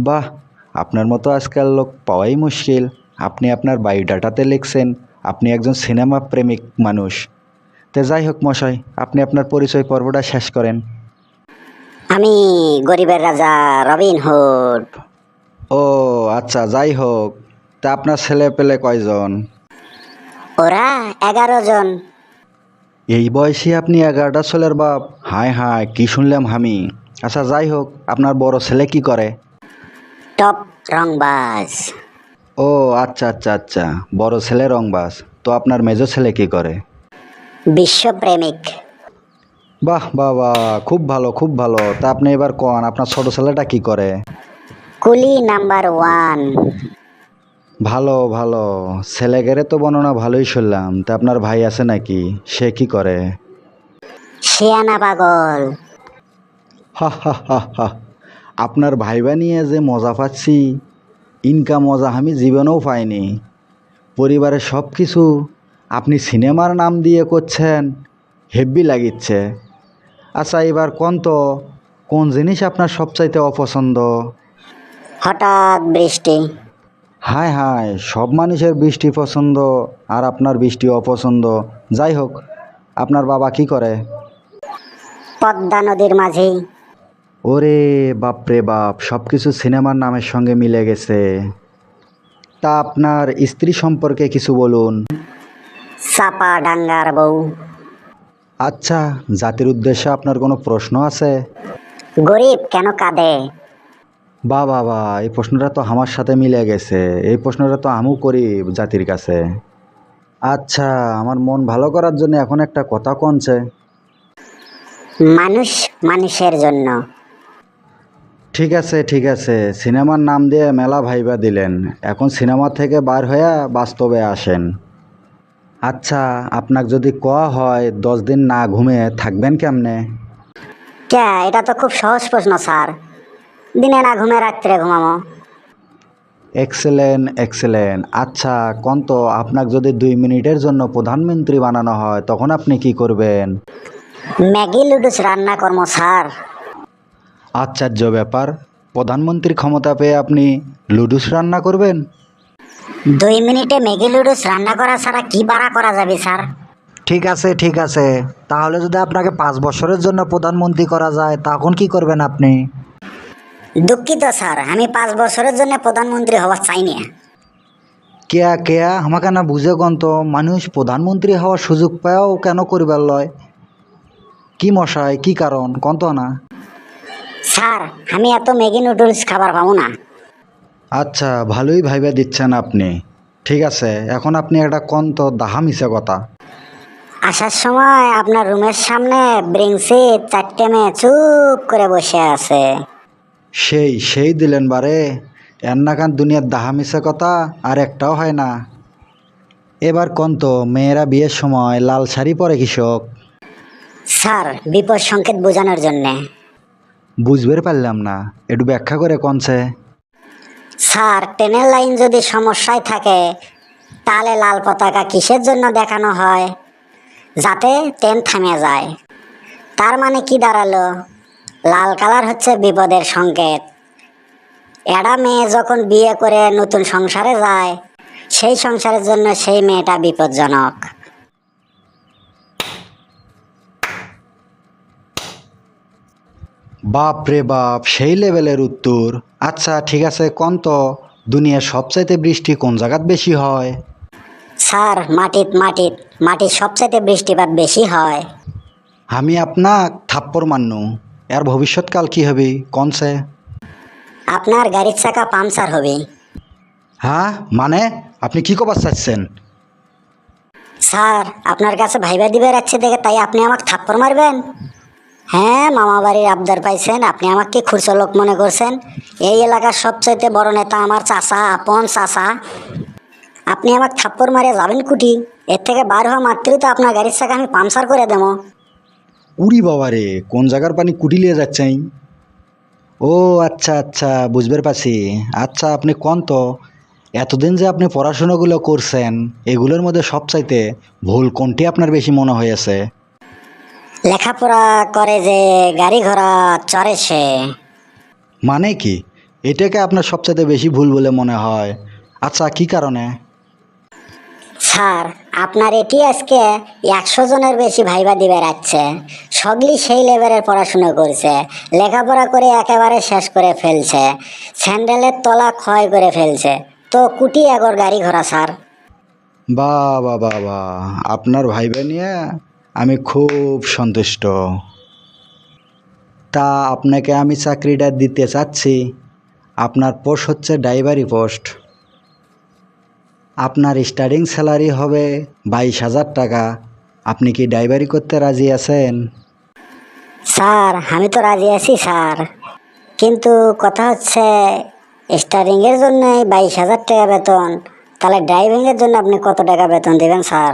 বাহ! আপনার মতো আজকাল লোক পাওয়াই মুশকিল। আপনি আপনার বায়োডাটাতে লিখছেন আপনি একজন সিনেমা প্রেমিক মানুষ। যাই হোক মশাই, আপনি আপনার পরিচয় পর্বটা শেষ করেন। আমি গরিবের রাজা রবিন হুড। ও আচ্ছা, যাই হোক। আপনার ছেলে পেলে কয়জন? ওরা 11 জন। এই বয়সে আপনি 11টা ছেলের বাপ? হায় হায়, কি শুনলাম আমি। আচ্ছা যাই হোক, আপনার বড় ছেলে কি করে? টপ রংবাজ। ও আচ্ছা আচ্ছা আচ্ছা, বড় ছেলে রংবাজ। তো আপনার মেজো ছেলে কি করে? বিশ্বপ্রেমিক। বাহ বাহ বাহ, খুব ভালো খুব ভালো। আপনি এবার কন, আপনার ছোট ছেলেটা কি করে? কুলি নাম্বার 1। ভালো ভালো, ছেলেগেরে তো বর্ণনা ভালোই শুনলাম। আপনার ভাই আছে নাকি? সে কি করে? শিয়ানা পাগল। হা হা হা হা, আপনার ভাইবা নিয়ে যে মজা পাচ্ছি, ইনকা মজা আমি জীবনেও পাইনি। পরিবারের সব কিছু আপনি সিনেমার নাম দিয়ে করছেন, হেব্বি লাগিচ্ছে। আচ্ছা এবার কোন তো, কোন জিনিস আপনার সবচাইতে অপছন্দ? হঠাৎ বৃষ্টি। হায় হায়, সব মানুষের বৃষ্টি পছন্দ আর আপনার বৃষ্টি অপছন্দ। যাই হোক, আপনার বাবা কি করে? পদ্মা নদীর মাঝি। ওরে বাপরে বাপ, সব কিছু সিনেমার নামের সঙ্গে মিলে গেছে। আপনার স্ত্রী সম্পর্কে কিছু বলুন। চাপা ডাঙ্গার বউ। আচ্ছা, জাতির উদ্দেশ্যে আপনার কোনো প্রশ্ন আছে? গরিব কেন কাঁদে? বা বাবা, এই প্রশ্নটা তো আমার সাথে মিলে গেছে। এই প্রশ্নটা তো আমিও করি জাতির কাছে। আচ্ছা, আমার মন ভালো করার জন্য এখন একটা কথা কনছে। মানুষ মানুষের জন্য। ঠিক আছে ঠিক আছে, সিনেমার নাম দিয়ে মেলা ভাইবা দিলেন। এখন সিনেমা থেকে বার হয়ে বাস্তবে আসেন। আচ্ছা, আপনাকে যদি কোয়া হয় 10 দিন না ঘুমিয়ে থাকবেন কেমনে? কে, এটা তো খুব সহজ প্রশ্ন স্যার। দিনে না ঘুমে রাত্রে ঘুমামো। Excellent excellent. আচ্ছা কোন তো, আপনাকে যদি 2 মিনিটের জন্য প্রধানমন্ত্রী বানানো হয় তখন আপনি কি করবেন? ম্যাগি লুডুস রান্না কর্ম স্যার। আশ্চর্য ব্যাপার, প্রধানমন্ত্রীর ক্ষমতা পেয়ে আপনি লুডুস রান্না করবেন? 2 মিনিটে ম্যাগি লুডুস রান্না করা ছাড়া কি বাড়া করা যাবে স্যার? ঠিক আছে ঠিক আছে, তাহলে যদি আপনাকে 5 বছরের জন্য প্রধানমন্ত্রী করা যায় তখন কি করবেন আপনি? দুঃখিত স্যার, আমি 5 বছরের জন্য প্রধানমন্ত্রী হওয়া চাই না। কেয়া কেয়া আমাকে না বুঝে কোন তো, মানুষ প্রধানমন্ত্রী হওয়ার সুযোগ পাও কেন করিবার লয়? কি মশাই, কি কারণ কোন তো না? স্যার, আমি এত ম্যাগি নুডলস খাবার পাবো না। আচ্ছা, ভালোই ভাইবা দিচ্ছেন আপনি। ঠিক আছে, এখন আপনি একটা কোন তো দাহা মিশা কথা। আসার সময় আপনার রুমের সামনে ব্রিংসি 4টে মেয়ে চুপ করে বসে আছে। সেই সেই দিলেন বারে, এর নাকান দুনিয়ার দাহা মিশা কথা আর একটাও হয় না। এবার কোন তো, মেয়েরা বিয়ের সময় লাল শাড়ি পরে কৃষক? স্যার, বিপদ সংকেত বোঝানোর জন্যে। বুঝবে পারলাম না, একটু ব্যাখ্যা করে কোনছে। স্যার, ট্রেনের লাইন যদি সমস্যায় থাকে তাহলে লাল পতাকা কিসের জন্য দেখানো হয়? যাতে ট্রেন থামে যায়। তার মানে কি দাঁড়ালো? লাল কালার হচ্ছে বিপদের সংকেত। এরা মেয়ে যখন বিয়ে করে নতুন সংসারে যায়, সেই সংসারের জন্য সেই মেয়েটা বিপজ্জনক। বাপ রে বাপ, সেই লেভেলের উত্তর। আচ্ছা ঠিক আছে, কোন তো, দুনিয়ার সবচাইতে বৃষ্টি কোন জায়গাত বেশি হয়? স্যার, মাটির সবচাইতে বৃষ্টিপাত বেশি হয়। আমি আপনাক থাপ্পড় মান্নু। এর ভবিষ্যৎকাল কি হবে কোনছে? আপনার গাড়ির চাকা পাংচার হবে। হ্যাঁ মানে, আপনি কি কবার চাচ্ছেন? স্যার, আপনার কাছে ভাইবা দিবে রাখছে দেখে তাই আপনি আমাকে থাপ্পড় মারবেন? হ্যাঁ, মামা বাড়ির আবদার পাইছেন, আপনি আমাকে কি খুরসো লোক মনে করছেন? এই এলাকার সবচাইতে বড় নেতা আমার চাচা, আপন চাচা। আপনি আমাকে থাপ্পড় মারিয়ে যাবেন কুটি? এর থেকে বার হওয়া মাত্রই তো আপনার গাড়ির চাকা আমি পাংচার করে দেবো। উড়ি বাবা রে, কোন জায়গার পানি কুটিলিয়ে যাচ্ছেন? ও আচ্ছা আচ্ছা, বুঝবার পারছি। আচ্ছা আপনি কোন তো, এতদিন যে আপনি পড়াশোনাগুলো করছেন এগুলোর মধ্যে সবচাইতে ভুল কোনটি আপনার বেশি মনে হয়েছে? লেখাপড়া করে যে গাড়ি ঘোড়া চড়ে সে। মানে কি? এটাকে আপনার সবচেয়ে বেশি ভুল বলে মনে হয়। আচ্ছা, কি কারণে? স্যার, আপনার এটি আজকে 100 জনের বেশি ভাইবা দিবে রাখছে। সগলি সেই লেভেলের পড়াশুনো করছে, লেখাপড়া করে একেবারে শেষ করে ফেলছে, স্যান্ডেলের তলা ক্ষয় করে ফেলছে, তো কুটি আগর গাড়ি ঘোড়া স্যার। বাহ বাহ বাহ বাহ, আপনার ভাইবা নিয়ে আমি খুব সন্তুষ্ট। তা আপনাকে আমি চাকরিটা দিতে চাচ্ছি। আপনার পোস্ট হচ্ছে ড্রাইভারি পোস্ট। আপনার স্টার্টিং স্যালারি হবে 22,000 টাকা। আপনি কি ড্রাইভারি করতে রাজি আছেন? স্যার, আমি তো রাজি আছি স্যার, কিন্তু কথা হচ্ছে স্টারিংয়ের জন্য 22,000 টাকা বেতন, তাহলে ড্রাইভিংয়ের জন্য আপনি কত টাকা বেতন দেবেন স্যার?